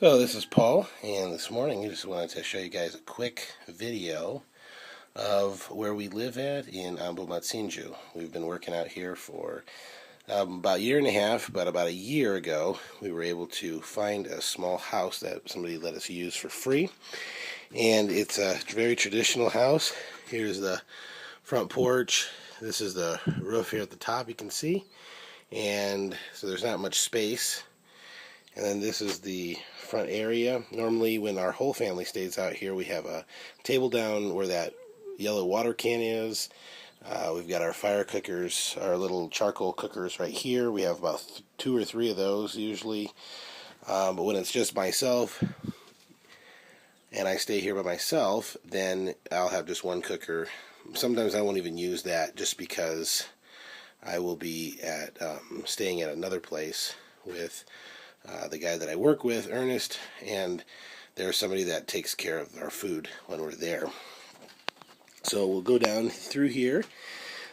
So this is Paul, and this morning I just wanted to show you guys a quick video of where we live at in Ambohimahatsinjo. We've been working out here for about a year and a half, but about a year ago we were able to find a small house that somebody let us use for free, and it's a very traditional house. Here's the front porch. This is the roof here at the top, you can see, and so there's not much space. And then this is the front area. Normally when our whole family stays out here, we have a table down where that yellow water can is. We've got our fire cookers, our little charcoal cookers right here. We have about 2 or 3 of those usually. But when it's just myself and I stay here by myself, then I'll have just one cooker. Sometimes I won't even use that just because I will be at staying at another place with the guy that I work with, Ernest, and there's somebody that takes care of our food when we're there. So we'll go down through here.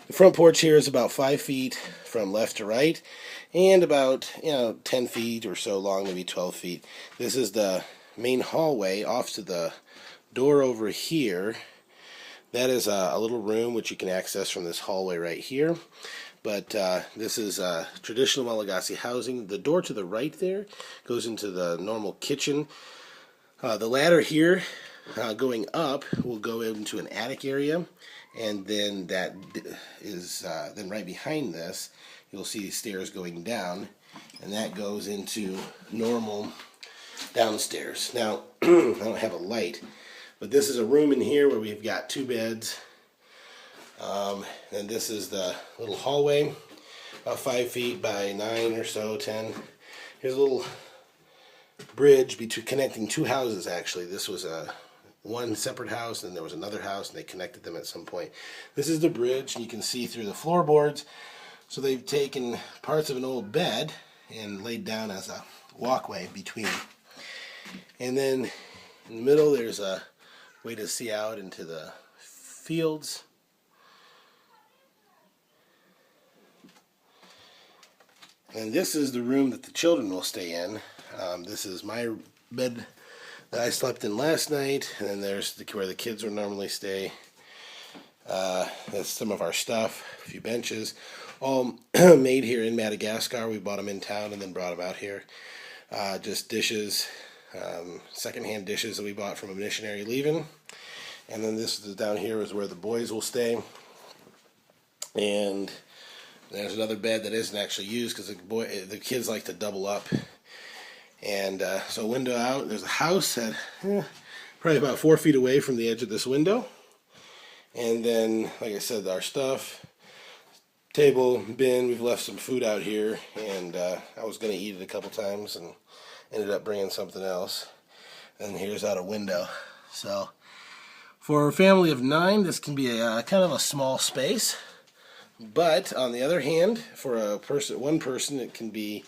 The front porch here is about 5 feet from left to right, and about 10 feet or so long, maybe 12 feet. This is the main hallway off to the door over here. That is a little room which you can access from this hallway right here. But this is traditional Malagasy housing. The door to the right there goes into the normal kitchen. The ladder here going up will go into an attic area, and then that is then right behind this you'll see stairs going down, and that goes into normal downstairs. Now I don't have a light, but this is a room in here where we've got 2 beds. And this is the little hallway, about 5 feet by 9 or so, 10. Here's a little bridge between connecting 2 houses. Actually, this was one separate house, and there was another house, and they connected them at some point. This is the bridge, and you can see through the floorboards. So they've taken parts of an old bed and laid down as a walkway between. And then in the middle, there's a way to see out into the fields. And this is the room that the children will stay in. This is my bed that I slept in last night, and then there's where the kids would normally stay. That's some of our stuff, a few benches, all made here in Madagascar. We bought them in town and then brought them out here. Just dishes, secondhand dishes that we bought from a missionary leaving. And then this is down here is where the boys will stay. And there's another bed that isn't actually used because the kids like to double up. And so window out, there's a house at probably about 4 feet away from the edge of this window. And then, like I said, our stuff, table, bin, we've left some food out here. And I was going to eat it a couple times and ended up bringing something else. And here's out a window. So for a family of 9, this can be a kind of a small space. But on the other hand, for one person, it can be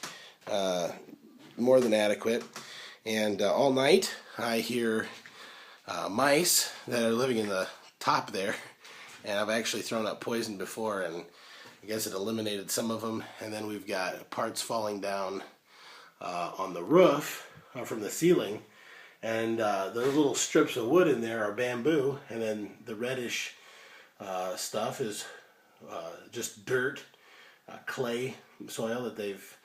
more than adequate. And all night, I hear mice that are living in the top there, and I've actually thrown up poison before, and I guess it eliminated some of them. And then we've got parts falling down on the roof from the ceiling, and those little strips of wood in there are bamboo, and then the reddish stuff is just dirt, clay soil that they've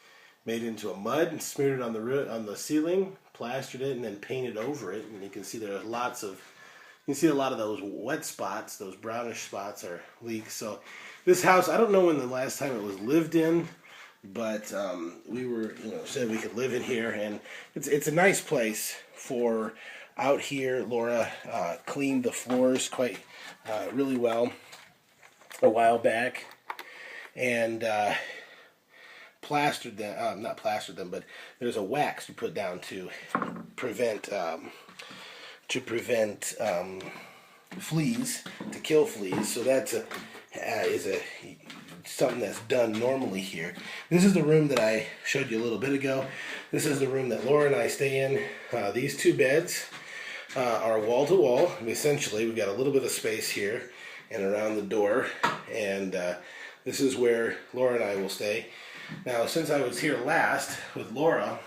made into a mud and smeared it on the ceiling, plastered it, and then painted over it. And you can see there are you can see a lot of those wet spots, those brownish spots are leaks. So this house, I don't know when the last time it was lived in, but we were said we could live in here, and it's a nice place for out here. Laura cleaned the floors quite really well a while back, and plastered them, not plastered them, but there's a wax you put down to prevent fleas, to kill fleas. So that's something that's done normally here. This is the room that I showed you a little bit ago. This is the room that Laura and I stay in. These 2 beds are wall to wall. Essentially, we've got a little bit of space here and around the door, and this is where Laura and I will stay. Now, since I was here last with Laura,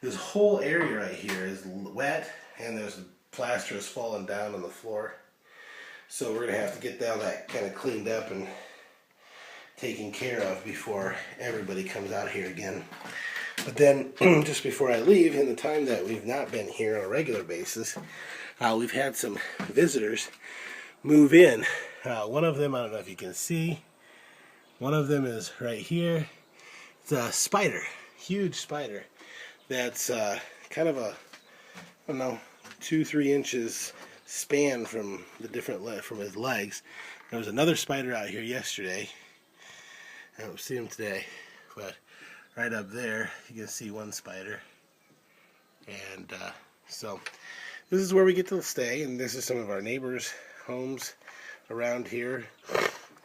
this whole area right here is wet, and there's plaster has fallen down on the floor. So we're going to have to get down that kind of cleaned up and taken care of before everybody comes out here again. But then, just before I leave, in the time that we've not been here on a regular basis, we've had some visitors move in. One of them, I don't know if you can see, one of them is right here. It's a spider, huge spider, that's kind of a, I don't know, 2-3 inches span from the different from his legs. There was another spider out here yesterday. I don't see him today, but right up there you can see one spider. And so this is where we get to stay, and this is some of our neighbors' homes around here.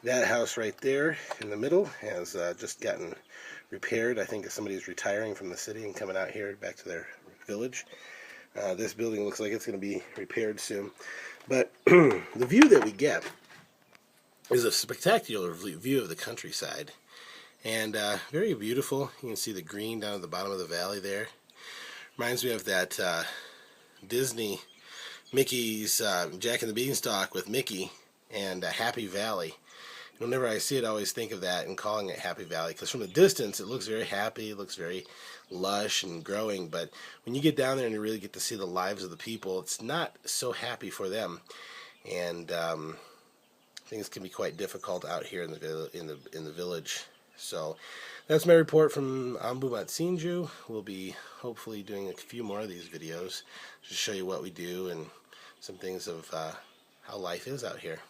That house right there in the middle has just gotten repaired. I think somebody's retiring from the city and coming out here back to their village. This building looks like it's going to be repaired soon. But the view that we get is a spectacular view of the countryside. And very beautiful. You can see the green down at the bottom of the valley there. Reminds me of that Disney Mickey's Jack and the Beanstalk with Mickey and Happy Valley. Whenever I see it, I always think of that and calling it Happy Valley, because from the distance it looks very happy, it looks very lush and growing, but when you get down there and you really get to see the lives of the people, it's not so happy for them, and things can be quite difficult out here in the village. So that's my report from Ambohimahatsinjo. We'll be hopefully doing a few more of these videos to show you what we do and some things of how life is out here.